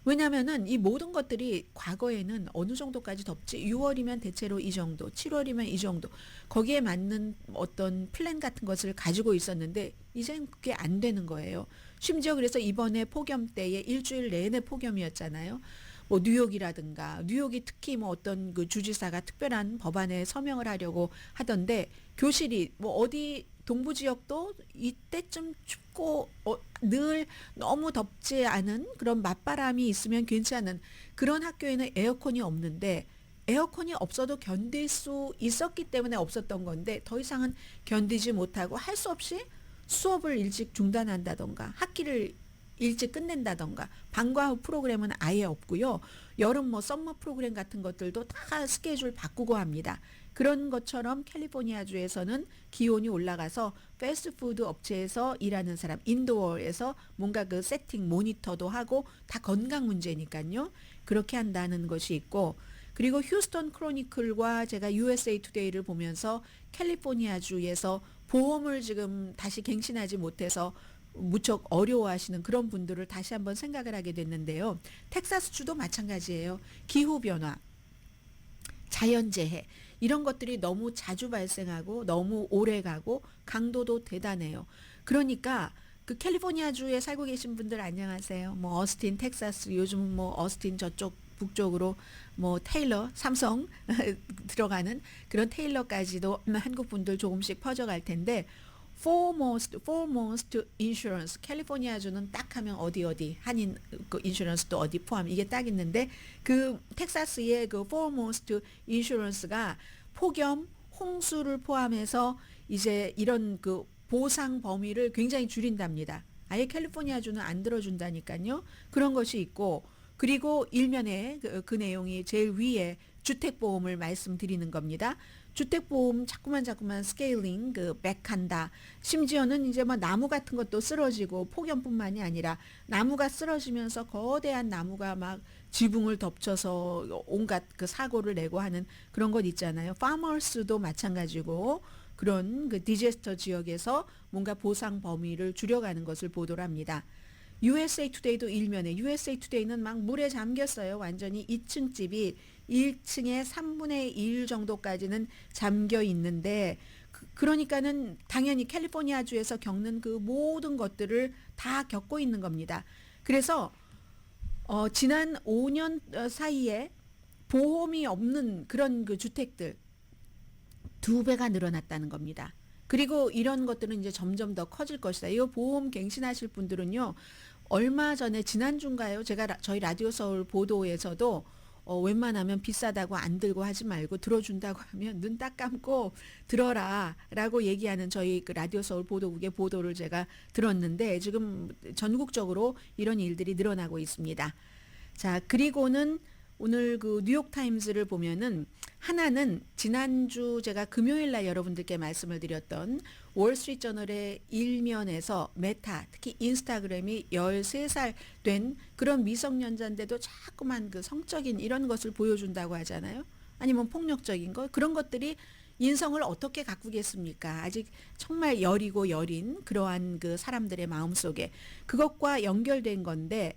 왜냐면은 이 모든 것들이 과거에는 어느 정도까지 덥지? 6월이면 대체로 이 정도, 7월이면 이 정도. 거기에 맞는 어떤 플랜 같은 것을 가지고 있었는데 이젠 그게 안 되는 거예요. 심지어 그래서 이번에 폭염 때에 일주일 내내 폭염이었잖아요. 뭐 뉴욕이라든가 뉴욕이 특히 뭐 어떤 그 주지사가 특별한 법안에 서명을 하려고 하던데 교실이 뭐 어디 동부 지역도 이때쯤 춥고 늘 너무 덥지 않은 그런 맞바람이 있으면 괜찮은 그런 학교에는 에어컨이 없는데 에어컨이 없어도 견딜 수 있었기 때문에 없었던 건데 더 이상은 견디지 못하고 할 수 없이 수업을 일찍 중단한다던가 학기를 일찍 끝낸다던가 방과 후 프로그램은 아예 없고요. 여름 뭐 썸머 프로그램 같은 것들도 다 스케줄 바꾸고 합니다. 그런 것처럼 캘리포니아주에서는 기온이 올라가서 패스트푸드 업체에서 일하는 사람 인도어에서 뭔가 그 세팅 모니터도 하고 다 건강 문제니까요. 그렇게 한다는 것이 있고 그리고 휴스턴 크로니클과 제가 USA 투데이를 보면서 캘리포니아주에서 보험을 지금 다시 갱신하지 못해서 무척 어려워하시는 그런 분들을 다시 한번 생각을 하게 됐는데요. 텍사스주도 마찬가지예요. 기후변화, 자연재해 이런 것들이 너무 자주 발생하고 너무 오래 가고 강도도 대단해요. 그러니까 그 캘리포니아주에 살고 계신 분들 안녕하세요. 뭐 어스틴, 텍사스 요즘 뭐 어스틴 저쪽 북쪽으로 뭐 테일러, 삼성 들어가는 그런 테일러까지도 한국 분들 조금씩 퍼져갈 텐데 foremost insurance 캘리포니아주는 딱 하면 어디 한인 그 인슈런스도 어디 포함 이게 딱 있는데 그 텍사스의 그 foremost insurance가 폭염, 홍수를 포함해서 이제 이런 그 보상 범위를 굉장히 줄인답니다. 아예 캘리포니아주는 안 들어준다니까요. 그런 것이 있고 그리고 일면에 그 내용이 제일 위에 주택보험을 말씀드리는 겁니다. 주택보험 자꾸만 스케일링 백한다. 심지어는 이제 뭐 나무 같은 것도 쓰러지고 폭염뿐만이 아니라 나무가 쓰러지면서 거대한 나무가 막 지붕을 덮쳐서 온갖 그 사고를 내고 하는 그런 것 있잖아요. 파머스도 마찬가지고 그런 그 디제스터 지역에서 뭔가 보상 범위를 줄여가는 것을 보도를 합니다. USA 투데이도 일면에 USA 투데이는 막 물에 잠겼어요. 완전히 2층 집이 1층의 3분의 1 정도까지는 잠겨 있는데 그러니까는 당연히 캘리포니아주에서 겪는 그 모든 것들을 다 겪고 있는 겁니다. 그래서 지난 5년 사이에 보험이 없는 그런 그 주택들 2배가 늘어났다는 겁니다. 그리고 이런 것들은 이제 점점 더 커질 것이다. 이거 보험 갱신하실 분들은요. 얼마 전에 지난주인가요? 제가 저희 라디오 서울 보도에서도 웬만하면 비싸다고 안 들고 하지 말고 들어준다고 하면 눈 딱 감고 들어라 라고 얘기하는 저희 그 라디오 서울 보도국의 보도를 제가 들었는데 지금 전국적으로 이런 일들이 늘어나고 있습니다. 자, 그리고는 오늘 그 뉴욕타임즈를 보면은 하나는 지난주 제가 금요일 날 여러분들께 말씀을 드렸던 월스트리트저널의 일면에서 메타, 특히 인스타그램이 13살 된 그런 미성년자인데도 자꾸만 그 성적인 이런 것을 보여준다고 하잖아요. 아니면 폭력적인 것 그런 것들이 인성을 어떻게 가꾸겠습니까? 아직 정말 여리고 여린 그러한 그 사람들의 마음속에 그것과 연결된 건데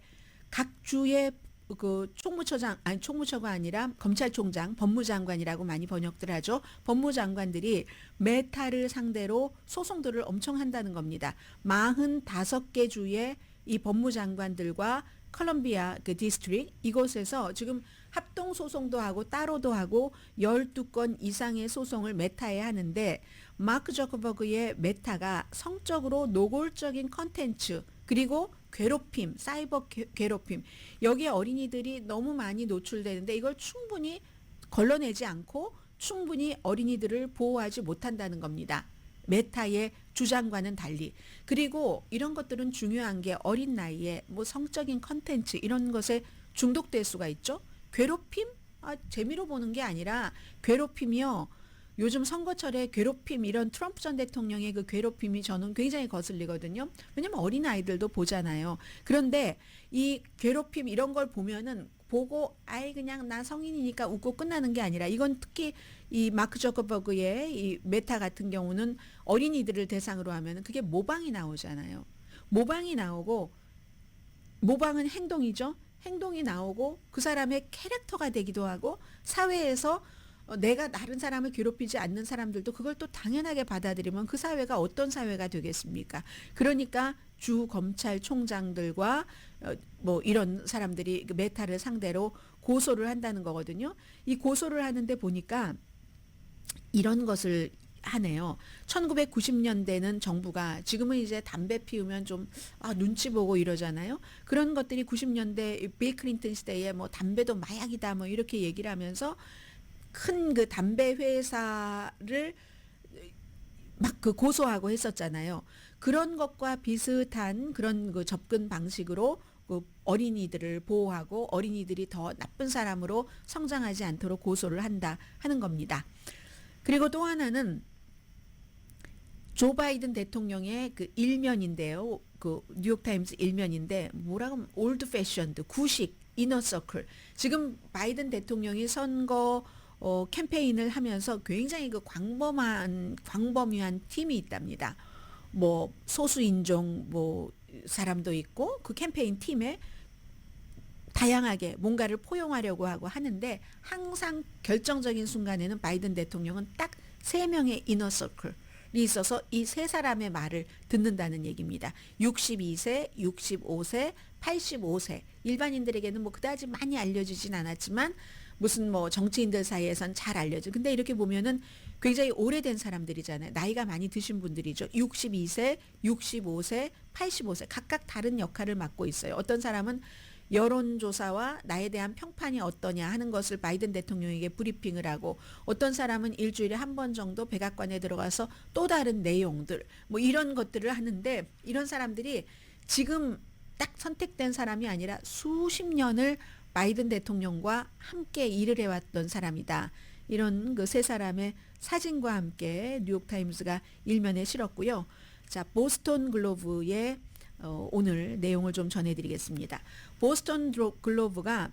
각 주의 그 총무처가 아니라 검찰총장, 법무장관이라고 많이 번역들 하죠. 법무장관들이 메타를 상대로 소송들을 엄청 한다는 겁니다. 45개 주의 이 법무장관들과 컬럼비아 그 디스트릭 이곳에서 지금 합동 소송도 하고 따로도 하고 12건 이상의 소송을 메타에 하는데 마크 저커버그의 메타가 성적으로 노골적인 컨텐츠 그리고 괴롭힘, 사이버 괴롭힘. 여기에 어린이들이 너무 많이 노출되는데 이걸 충분히 걸러내지 않고 충분히 어린이들을 보호하지 못한다는 겁니다. 메타의 주장과는 달리. 그리고 이런 것들은 중요한 게 어린 나이에 뭐 성적인 컨텐츠 이런 것에 중독될 수가 있죠. 괴롭힘? 재미로 보는 게 아니라 괴롭힘이요. 요즘 선거철에 괴롭힘 이런 트럼프 전 대통령의 그 괴롭힘이 저는 굉장히 거슬리거든요. 왜냐면 어린 아이들도 보잖아요. 그런데 이 괴롭힘 이런 걸 보면은 보고 그냥 나 성인이니까 웃고 끝나는 게 아니라 이건 특히 이 마크 저커버그의 이 메타 같은 경우는 어린이들을 대상으로 하면은 그게 모방이 나오잖아요. 모방이 나오고 모방은 행동이죠. 행동이 나오고 그 사람의 캐릭터가 되기도 하고 사회에서 내가 다른 사람을 괴롭히지 않는 사람들도 그걸 또 당연하게 받아들이면 그 사회가 어떤 사회가 되겠습니까? 그러니까 주 검찰총장들과 뭐 이런 사람들이 그 메타를 상대로 고소를 한다는 거거든요. 이 고소를 하는데 보니까 이런 것을 하네요. 1990년대는 정부가 지금은 이제 담배 피우면 좀 눈치 보고 이러잖아요. 그런 것들이 90년대 빌 클린턴 시대에 뭐 담배도 마약이다 뭐 이렇게 얘기를 하면서 큰 그 담배 회사를 막 그 고소하고 했었잖아요. 그런 것과 비슷한 그런 그 접근 방식으로 그 어린이들을 보호하고 어린이들이 더 나쁜 사람으로 성장하지 않도록 고소를 한다 하는 겁니다. 그리고 또 하나는 조 바이든 대통령의 그 일면인데요. 그 뉴욕타임스 일면인데 뭐라고 하면 올드 패션드, 구식, 이너서클. 지금 바이든 대통령이 선거 캠페인을 하면서 굉장히 그 광범위한 팀이 있답니다. 뭐 소수인종 뭐 사람도 있고 그 캠페인 팀에 다양하게 뭔가를 포용하려고 하고 하는데 항상 결정적인 순간에는 바이든 대통령은 딱 3명의 이너서클이 있어서 이 3사람의 말을 듣는다는 얘기입니다. 62세, 65세, 85세. 일반인들에게는 뭐 그다지 많이 알려지진 않았지만 무슨 뭐 정치인들 사이에선 잘 알려져. 근데 이렇게 보면은 굉장히 오래된 사람들이잖아요. 나이가 많이 드신 분들이죠. 62세, 65세, 85세. 각각 다른 역할을 맡고 있어요. 어떤 사람은 여론조사와 나에 대한 평판이 어떠냐 하는 것을 바이든 대통령에게 브리핑을 하고 어떤 사람은 일주일에 한 번 정도 백악관에 들어가서 또 다른 내용들 뭐 이런 것들을 하는데 이런 사람들이 지금 딱 선택된 사람이 아니라 수십 년을 바이든 대통령과 함께 일을 해왔던 사람이다. 이런 그 3사람의 사진과 함께 뉴욕타임스가 일면에 실었고요. 자, 보스턴 글로브의 오늘 내용을 좀 전해드리겠습니다. 보스턴 글로브가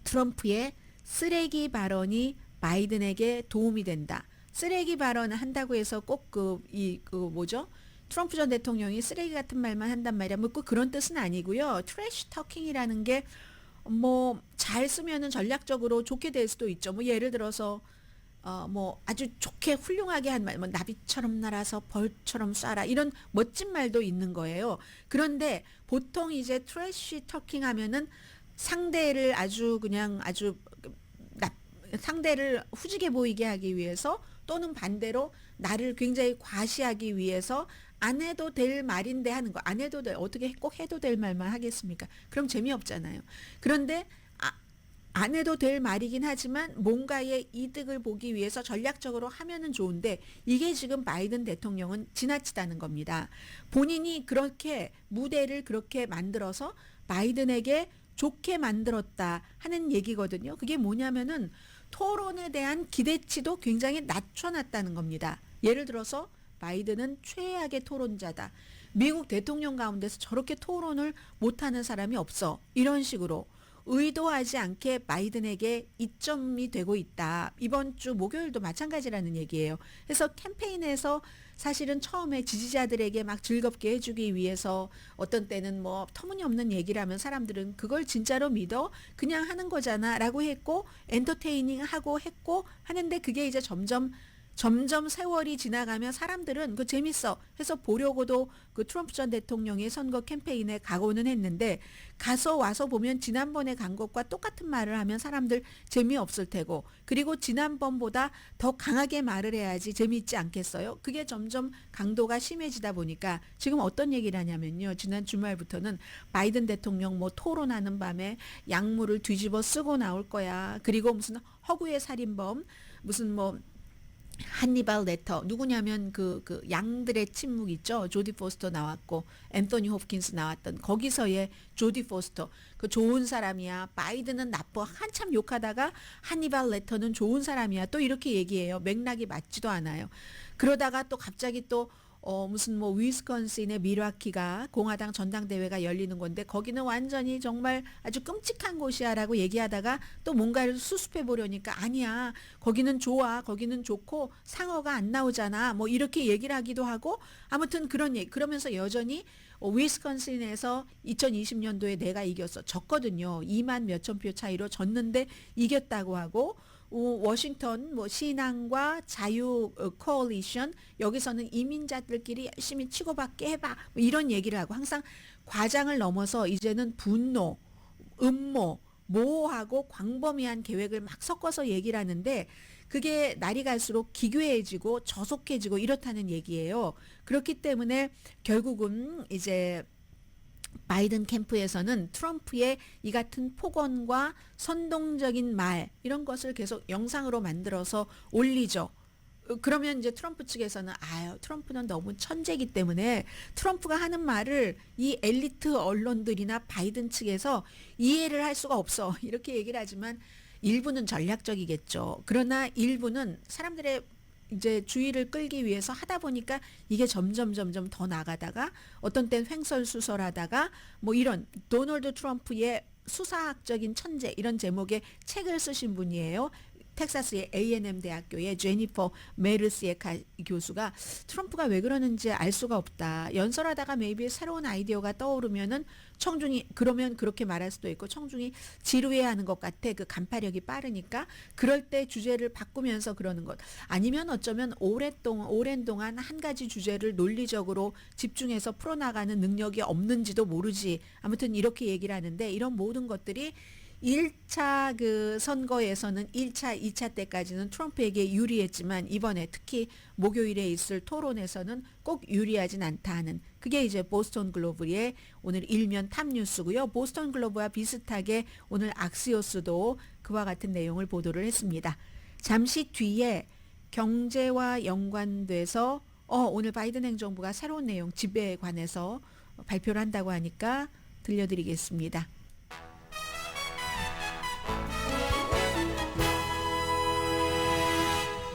트럼프의 쓰레기 발언이 바이든에게 도움이 된다. 쓰레기 발언을 한다고 해서 꼭 뭐죠? 트럼프 전 대통령이 쓰레기 같은 말만 한단 말이야. 뭐 그런 뜻은 아니고요. 트래시 터킹이라는 게 뭐 잘 쓰면은 전략적으로 좋게 될 수도 있죠. 뭐 예를 들어서 뭐 아주 좋게 훌륭하게 한 말, 뭐 나비처럼 날아서 벌처럼 쏴라 이런 멋진 말도 있는 거예요. 그런데 보통 이제 트래시 터킹 하면은 상대를 상대를 후지게 보이게 하기 위해서 또는 반대로 나를 굉장히 과시하기 위해서 안 해도 될 말인데 하는 거. 안 해도 어떻게 꼭 해도 될 말만 하겠습니까? 그럼 재미없잖아요. 그런데 안 해도 될 말이긴 하지만 뭔가의 이득을 보기 위해서 전략적으로 하면은 좋은데 이게 지금 바이든 대통령은 지나치다는 겁니다. 본인이 그렇게 무대를 그렇게 만들어서 바이든에게 좋게 만들었다 하는 얘기거든요. 그게 뭐냐면은 토론에 대한 기대치도 굉장히 낮춰놨다는 겁니다. 예를 들어서 바이든은 최악의 토론자다. 미국 대통령 가운데서 저렇게 토론을 못하는 사람이 없어. 이런 식으로 의도하지 않게 바이든에게 이점이 되고 있다. 이번 주 목요일도 마찬가지라는 얘기예요. 그래서 캠페인에서 사실은 처음에 지지자들에게 막 즐겁게 해주기 위해서 어떤 때는 뭐 터무니없는 얘기를 하면 사람들은 그걸 진짜로 믿어? 그냥 하는 거잖아 라고 했고 엔터테이닝 하고 했고 하는데 그게 이제 점점 점점 세월이 지나가면 사람들은 그 재밌어 해서 보려고도 그 트럼프 전 대통령의 선거 캠페인에 가고는 했는데 가서 와서 보면 지난번에 간 것과 똑같은 말을 하면 사람들 재미없을 테고 그리고 지난번보다 더 강하게 말을 해야지 재미있지 않겠어요? 그게 점점 강도가 심해지다 보니까 지금 어떤 얘기를 하냐면요. 지난 주말부터는 바이든 대통령 뭐 토론하는 밤에 약물을 뒤집어 쓰고 나올 거야. 그리고 무슨 허구의 살인범 무슨 뭐 한니발 레터 누구냐면 그 양들의 침묵 있죠. 조디 포스터 나왔고 앤토니 홉킨스 나왔던 거기서의 조디 포스터 그 좋은 사람이야. 바이든은 나빠. 한참 욕하다가 한니발 레터는 좋은 사람이야. 또 이렇게 얘기해요. 맥락이 맞지도 않아요. 그러다가 또 갑자기 또 무슨 뭐 위스콘신의 밀와키가 공화당 전당대회가 열리는 건데 거기는 완전히 정말 아주 끔찍한 곳이야라고 얘기하다가 또 뭔가를 수습해 보려니까 아니야. 거기는 좋아. 거기는 좋고 상어가 안 나오잖아. 뭐 이렇게 얘기를 하기도 하고 아무튼 그런 얘기. 그러면서 여전히 위스콘신에서 2020년도에 내가 이겼어. 졌거든요. 2만 몇천 표 차이로 졌는데 이겼다고 하고 워싱턴 뭐 신앙과 자유 코얼리션 여기서는 이민자들끼리 열심히 치고받게 해봐 뭐 이런 얘기를 하고 항상 과장을 넘어서 이제는 분노, 음모, 모호하고 광범위한 계획을 막 섞어서 얘기를 하는데 그게 날이 갈수록 기괴해지고 저속해지고 이렇다는 얘기예요. 그렇기 때문에 결국은 이제 바이든 캠프에서는 트럼프의 이 같은 폭언과 선동적인 말 이런 것을 계속 영상으로 만들어서 올리죠. 그러면 이제 트럼프 측에서는 아유 트럼프는 너무 천재이기 때문에 트럼프가 하는 말을 이 엘리트 언론들이나 바이든 측에서 이해를 할 수가 없어 이렇게 얘기를 하지만 일부는 전략적이겠죠. 그러나 일부는 사람들의 이제 주의를 끌기 위해서 하다 보니까 이게 점점 더 나가다가 어떤 땐 횡설수설하다가 뭐 이런 도널드 트럼프의 수사학적인 천재 이런 제목의 책을 쓰신 분이에요. 텍사스의 A&M 대학교의 제니퍼 메르시에 교수가 트럼프가 왜 그러는지 알 수가 없다. 연설하다가 maybe 새로운 아이디어가 떠오르면은 청중이 그러면 그렇게 말할 수도 있고 청중이 지루해하는 것 같아. 그 간파력이 빠르니까 그럴 때 주제를 바꾸면서 그러는 것. 아니면 어쩌면 오랜 동안 한 가지 주제를 논리적으로 집중해서 풀어나가는 능력이 없는지도 모르지. 아무튼 이렇게 얘기를 하는데 이런 모든 것들이 1차 그 선거에서는 1차, 2차 때까지는 트럼프에게 유리했지만 이번에 특히 목요일에 있을 토론에서는 꼭 유리하진 않다 하는 그게 이제 보스턴 글로브의 오늘 일면 탑뉴스고요. 보스턴 글로브와 비슷하게 오늘 악시오스도 그와 같은 내용을 보도를 했습니다. 잠시 뒤에 경제와 연관돼서 오늘 바이든 행정부가 새로운 내용 집에 관해서 발표를 한다고 하니까 들려드리겠습니다.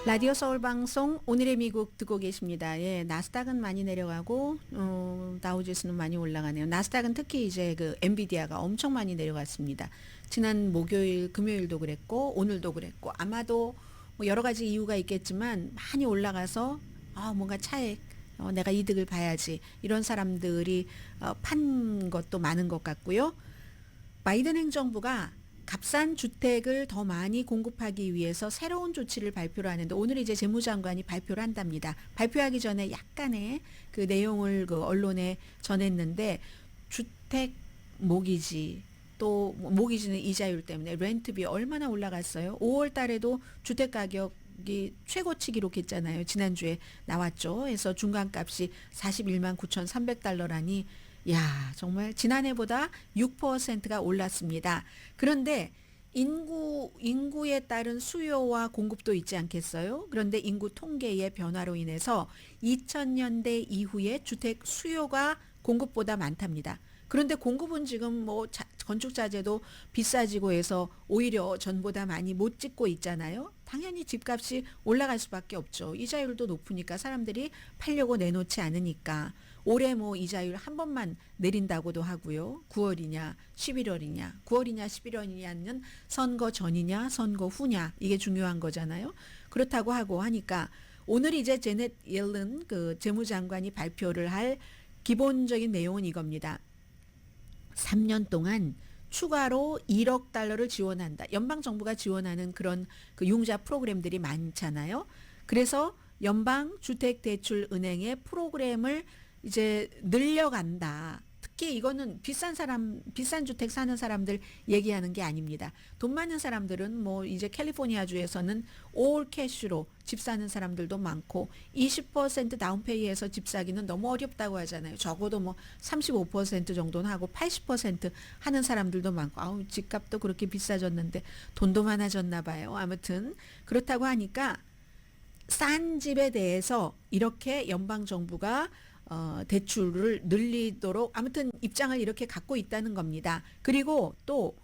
라디오 서울 방송 오늘의 미국 듣고 계십니다. 예, 나스닥은 많이 내려가고 다우지수는 많이 올라가네요. 나스닥은 특히 이제 그 엔비디아가 엄청 많이 내려갔습니다. 지난 목요일, 금요일도 그랬고 오늘도 그랬고 아마도 뭐 여러 가지 이유가 있겠지만 많이 올라가서 뭔가 차익 내가 이득을 봐야지 이런 사람들이 판 것도 많은 것 같고요. 바이든 행정부가 값싼 주택을 더 많이 공급하기 위해서 새로운 조치를 발표를 하는데 오늘 이제 재무장관이 발표를 한답니다. 발표하기 전에 약간의 그 내용을 그 언론에 전했는데 주택 모기지 또 모기지는 이자율 때문에 렌트비 얼마나 올라갔어요. 5월 달에도 주택 가격이 최고치 기록했잖아요. 지난주에 나왔죠. 그래서 중간값이 41만 9,300달러라니 야, 정말 지난해보다 6%가 올랐습니다. 그런데 인구에 따른 수요와 공급도 있지 않겠어요? 그런데 인구 통계의 변화로 인해서 2000년대 이후에 주택 수요가 공급보다 많답니다. 그런데 공급은 지금 뭐 건축 자재도 비싸지고 해서 오히려 전보다 많이 못 짓고 있잖아요. 당연히 집값이 올라갈 수밖에 없죠. 이자율도 높으니까 사람들이 팔려고 내놓지 않으니까. 올해 뭐 이자율 한 번만 내린다고도 하고요. 9월이냐 11월이냐 9월이냐 11월이냐는 선거 전이냐 선거 후냐 이게 중요한 거잖아요. 그렇다고 하고 하니까 오늘 이제 제넷 옐런 그 재무장관이 발표를 할 기본적인 내용은 이겁니다. 3년 동안 추가로 1억 달러를 지원한다. 연방정부가 지원하는 그런 그 융자 프로그램들이 많잖아요. 그래서 연방주택대출은행의 프로그램을 이제 늘려간다. 특히 이거는 비싼 주택 사는 사람들 얘기하는 게 아닙니다. 돈 많은 사람들은 뭐 이제 캘리포니아주에서는 올 캐시로 집 사는 사람들도 많고 20% 다운페이에서 집 사기는 너무 어렵다고 하잖아요. 적어도 뭐 35% 정도는 하고 80% 하는 사람들도 많고 아우 집값도 그렇게 비싸졌는데 돈도 많아졌나 봐요. 아무튼 그렇다고 하니까 싼 집에 대해서 이렇게 연방정부가 대출을 늘리도록 아무튼 입장을 이렇게 갖고 있다는 겁니다. 그리고 또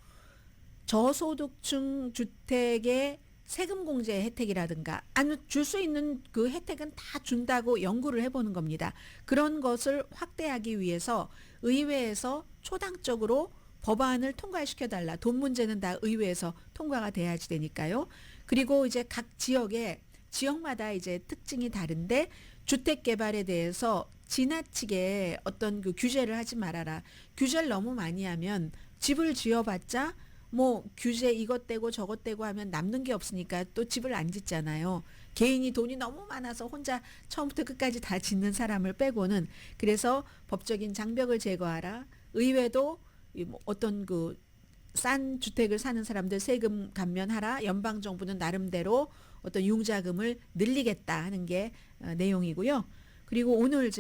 저소득층 주택의 세금 공제 혜택이라든가 아니 줄 수 있는 그 혜택은 다 준다고 연구를 해보는 겁니다. 그런 것을 확대하기 위해서 의회에서 초당적으로 법안을 통과시켜달라. 돈 문제는 다 의회에서 통과가 돼야지 되니까요. 그리고 이제 각 지역마다 이제 특징이 다른데 주택 개발에 대해서 지나치게 어떤 그 규제를 하지 말아라. 규제를 너무 많이 하면 집을 지어봤자 뭐 규제 이것 떼고 저것 떼고 하면 남는 게 없으니까 또 집을 안 짓잖아요. 개인이 돈이 너무 많아서 혼자 처음부터 끝까지 다 짓는 사람을 빼고는 그래서 법적인 장벽을 제거하라. 의회도 뭐 어떤 그 싼 주택을 사는 사람들 세금 감면하라. 연방정부는 나름대로 어떤 융자금을 늘리겠다 하는 게 내용이고요. 그리고 오늘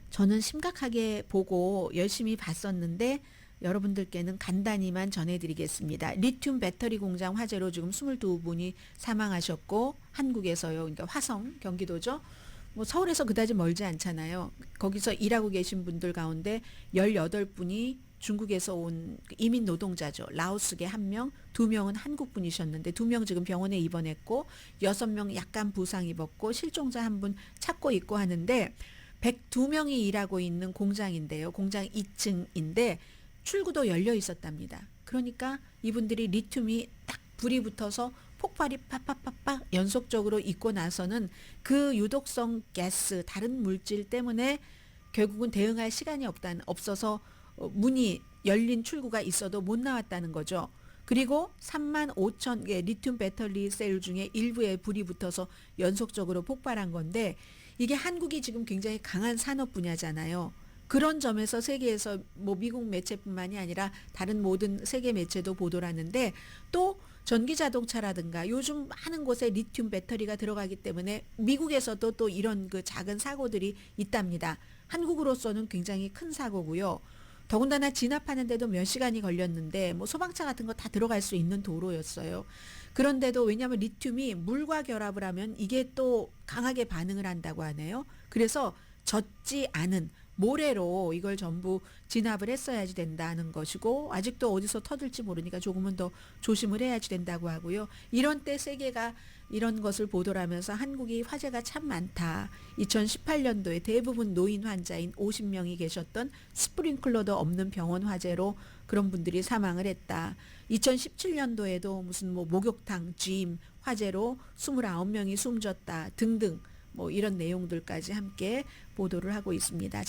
저는 심각하게 보고 열심히 봤었는데 여러분들께는 간단히만 전해드리겠습니다. 리튬 배터리 공장 화재로 지금 22분이 사망하셨고 한국에서요. 그러니까 화성 경기도죠. 뭐 서울에서 그다지 멀지 않잖아요. 거기서 일하고 계신 분들 가운데 18분이 중국에서 온 이민 노동자죠. 라오스계 1명, 2명은 한국 분이셨는데 2명 지금 병원에 입원했고 6명 약간 부상 입었고 실종자 1분 찾고 있고 하는데 102명이 일하고 있는 공장인데요. 공장 2층인데 출구도 열려 있었답니다. 그러니까 이분들이 리튬이 딱 불이 붙어서 폭발이 팍팍팍팍 연속적으로 있고 나서는 그 유독성 가스 다른 물질 때문에 결국은 대응할 시간이 없어서 문이 열린 출구가 있어도 못 나왔다는 거죠. 그리고 35,000개 리튬 배터리 셀 중에 일부에 불이 붙어서 연속적으로 폭발한 건데 이게 한국이 지금 굉장히 강한 산업 분야잖아요. 그런 점에서 세계에서 뭐 미국 매체뿐만이 아니라 다른 모든 세계 매체도 보도를 하는데 또 전기 자동차라든가 요즘 많은 곳에 리튬 배터리가 들어가기 때문에 미국에서도 또 이런 그 작은 사고들이 있답니다. 한국으로서는 굉장히 큰 사고고요. 더군다나 진압하는데도 몇 시간이 걸렸는데 뭐 소방차 같은 거 다 들어갈 수 있는 도로였어요. 그런데도 왜냐하면 리튬이 물과 결합을 하면 이게 또 강하게 반응을 한다고 하네요. 그래서 젖지 않은 모래로 이걸 전부 진압을 했어야지 된다는 것이고 아직도 어디서 터질지 모르니까 조금은 더 조심을 해야지 된다고 하고요. 이런 때 세계가 이런 것을 보도를 하면서 한국이 화재가 참 많다. 2018년도에 대부분 노인 환자인 50명이 계셨던 스프링클러도 없는 병원 화재로 그런 분들이 사망을 했다. 2017년도에도 무슨 뭐 목욕탕 짐 화재로 29명이 숨졌다 등등 뭐 이런 내용들까지 함께 보도를 하고 있습니다.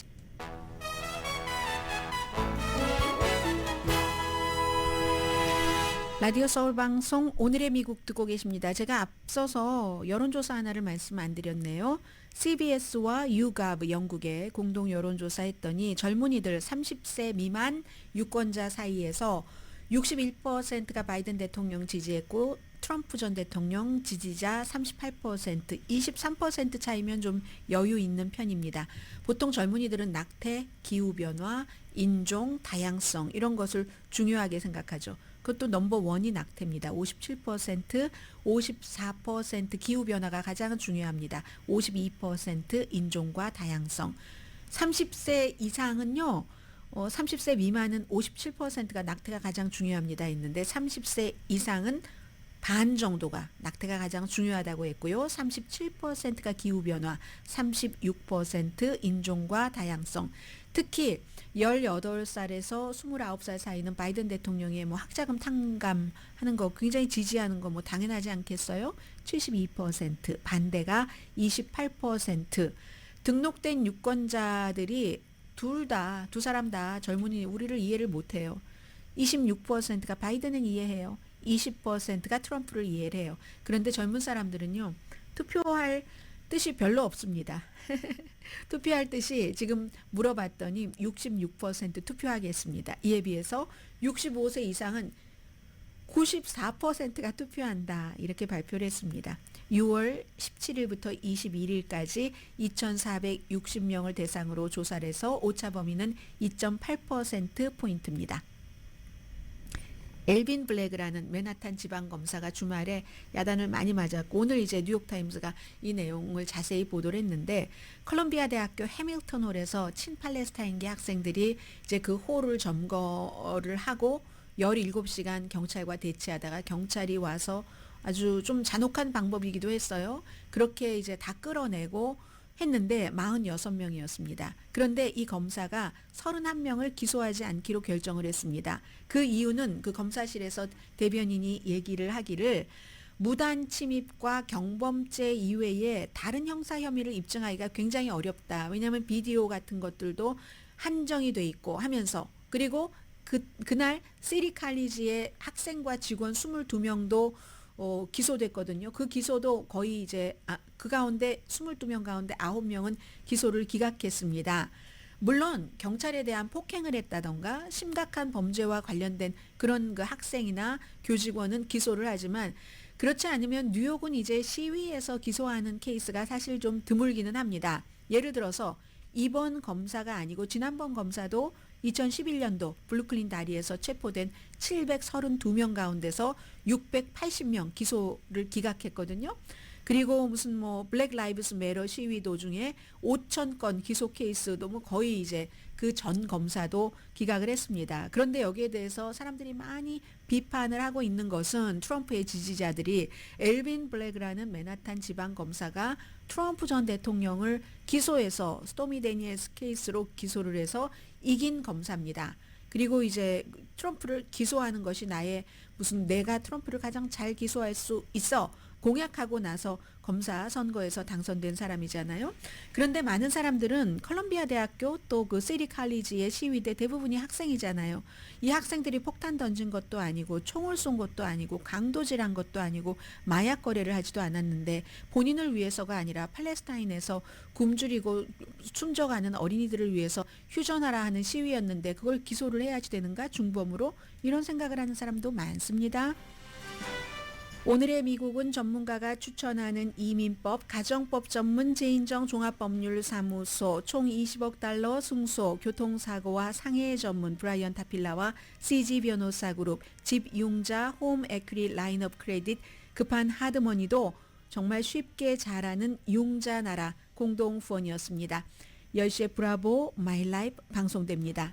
라디오 서울 방송 오늘의 미국 듣고 계십니다. 제가 앞서서 여론조사 하나를 말씀 안 드렸네요. CBS와 YouGov 영국의 공동 여론조사 했더니 젊은이들 30세 미만 유권자 사이에서 61%가 바이든 대통령 지지했고 트럼프 전 대통령 지지자 38%, 23% 차이면 좀 여유 있는 편입니다. 보통 젊은이들은 낙태, 기후변화, 인종, 다양성 이런 것을 중요하게 생각하죠. 그것도 넘버원이 낙태입니다. 57%, 54% 기후변화가 가장 중요합니다. 52% 인종과 다양성. 30세 이상은요. 30세 미만은 57%가 낙태가 가장 중요합니다 했는데 30세 이상은 반 정도가 낙태가 가장 중요하다고 했고요. 37%가 기후변화, 36% 인종과 다양성. 특히 18살에서 29살 사이는 바이든 대통령의 뭐 학자금 탕감하는 거 굉장히 지지하는 거 뭐 당연하지 않겠어요? 72%, 반대가 28%. 등록된 유권자들이 두 사람 다 젊은이 우리를 이해를 못해요. 26%가 바이든은 이해해요. 20%가 트럼프를 이해를 해요. 그런데 젊은 사람들은요. 투표할 뜻이 별로 없습니다. 투표할 뜻이 지금 물어봤더니 66% 투표하겠습니다. 이에 비해서 65세 이상은 94%가 투표한다. 이렇게 발표를 했습니다. 6월 17일부터 21일까지 2,460명을 대상으로 조사를 해서 오차 범위는 2.8%포인트입니다. 엘빈 블랙이라는 맨하탄 지방검사가 주말에 야단을 많이 맞았고 오늘 이제 뉴욕타임스가 이 내용을 자세히 보도를 했는데 컬럼비아 대학교 해밀턴 홀에서 친팔레스타인계 학생들이 이제 그 홀을 점거를 하고 17시간 경찰과 대치하다가 경찰이 와서 아주 좀 잔혹한 방법이기도 했어요. 그렇게 이제 다 끌어내고 했는데 46명이었습니다. 그런데 이 검사가 31명을 기소하지 않기로 결정을 했습니다. 그 이유는 그 검사실에서 대변인이 얘기를 하기를 무단 침입과 경범죄 이외에 다른 형사 혐의를 입증하기가 굉장히 어렵다. 왜냐하면 비디오 같은 것들도 한정이 돼 있고 하면서 그리고 그날 시리 칼리지의 학생과 직원 22명도 기소됐거든요. 그 기소도 거의 이제 그 가운데 22명 가운데 9명은 기소를 기각했습니다. 물론 경찰에 대한 폭행을 했다던가 심각한 범죄와 관련된 그런 그 학생이나 교직원은 기소를 하지만 그렇지 않으면 뉴욕은 이제 시위에서 기소하는 케이스가 사실 좀 드물기는 합니다. 예를 들어서 이번 검사가 아니고 지난번 검사도 2011년도 블루클린 다리에서 체포된 732명 가운데서 680명 기소를 기각했거든요. 그리고 무슨 뭐 블랙 라이브스 매러 시위 도중에 5,000건 기소 케이스도 뭐 거의 이제 그 전 검사도 기각을 했습니다. 그런데 여기에 대해서 사람들이 많이 비판을 하고 있는 것은 트럼프의 지지자들이 엘빈 블랙이라는 맨하탄 지방 검사가 트럼프 전 대통령을 기소해서 스토미 데니엘스 케이스로 기소를 해서 이긴 검사입니다. 그리고 이제 트럼프를 기소하는 것이 나의 무슨 내가 트럼프를 가장 잘 기소할 수 있어 공약하고 나서 검사 선거에서 당선된 사람이잖아요. 그런데 많은 사람들은 컬럼비아 대학교 또 그 시리 칼리지의 시위대 대부분이 학생이잖아요. 이 학생들이 폭탄 던진 것도 아니고 총을 쏜 것도 아니고 강도질한 것도 아니고 마약 거래를 하지도 않았는데 본인을 위해서가 아니라 팔레스타인에서 굶주리고 숨져가는 어린이들을 위해서 휴전하라 하는 시위였는데 그걸 기소를 해야지 되는가 중범으로 이런 생각을 하는 사람도 많습니다. 오늘의 미국은 전문가가 추천하는 이민법, 가정법 전문 제인정 종합법률사무소 총 20억 달러 승소, 교통사고와 상해 전문 브라이언 타필라와 CG 변호사 그룹, 집융자 홈 에퀴리 라인업 크레딧, 급한 하드머니도 정말 쉽게 잘하는 융자 나라 공동 후원이었습니다. 10시에 브라보 마이 라이프 방송됩니다.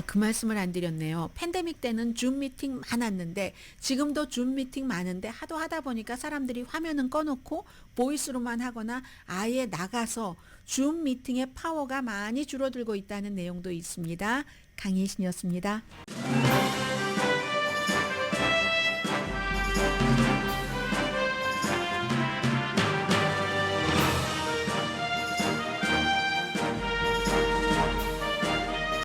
그 말씀을 안 드렸네요. 팬데믹 때는 줌 미팅 많았는데 지금도 줌 미팅 많은데 하도 하다 보니까 사람들이 화면은 꺼놓고 보이스로만 하거나 아예 나가서 줌 미팅의 파워가 많이 줄어들고 있다는 내용도 있습니다. 강희신이었습니다.